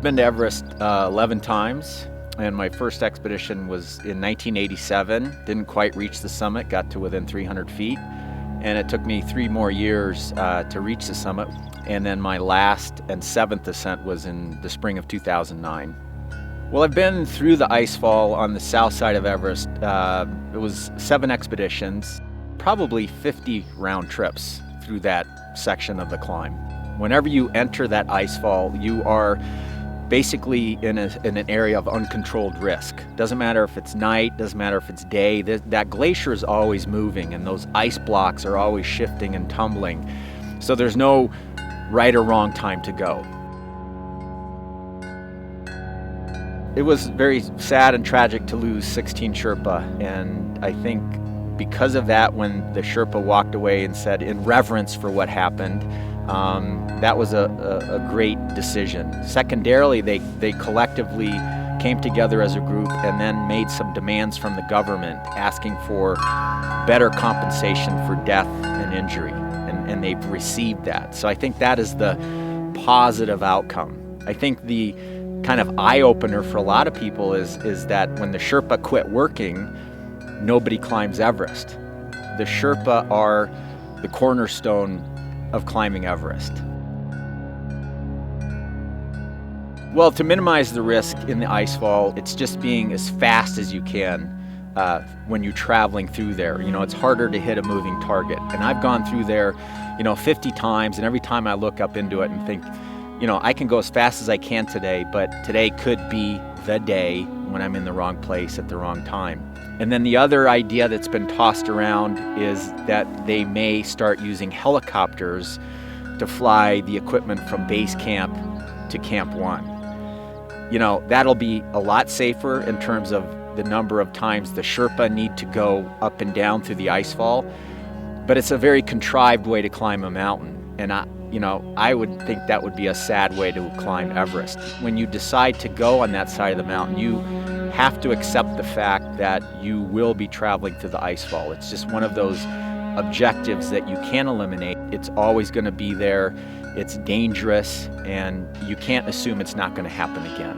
been to Everest 11 times, and my first expedition was in 1987. Didn't quite reach the summit, got to within 300 feet, and it took me 3 more years to reach the summit. And then my last and 7th ascent was in the spring of 2009. Well, I've been through the icefall on the south side of Everest. It was 7 expeditions, probably 50 round trips through that section of the climb. Whenever you enter that icefall, you are basically in an area of uncontrolled risk. Doesn't matter if it's night, doesn't matter if it's day. That glacier is always moving, and those ice blocks are always shifting and tumbling. So there's no right or wrong time to go. It was very sad and tragic to lose 16 Sherpa, and I think because of that, when the Sherpa walked away and said, in reverence for what happened, that was a great decision. Secondarily, they collectively came together as a group and then made some demands from the government asking for better compensation for death and injury, and they've received that. So I think that is the positive outcome. I think the kind of eye-opener for a lot of people is that when the Sherpa quit working, nobody climbs Everest. The Sherpa are the cornerstone of climbing Everest. Well, to minimize the risk in the icefall, it's just being as fast as you can when you're traveling through there. You know, it's harder to hit a moving target. And I've gone through there, 50 times, and every time I look up into it and think, I can go as fast as I can today, but today could be the day when I'm in the wrong place at the wrong time. And then the other idea that's been tossed around is that they may start using helicopters to fly the equipment from base camp to Camp 1. That'll be a lot safer in terms of the number of times the Sherpa need to go up and down through the icefall, but it's a very contrived way to climb a mountain. And I would think that would be a sad way to climb Everest. When you decide to go on that side of the mountain, you have to accept the fact that you will be traveling through the icefall. It's just one of those objectives that you can't eliminate. It's always going to be there. It's dangerous, and you can't assume it's not going to happen again.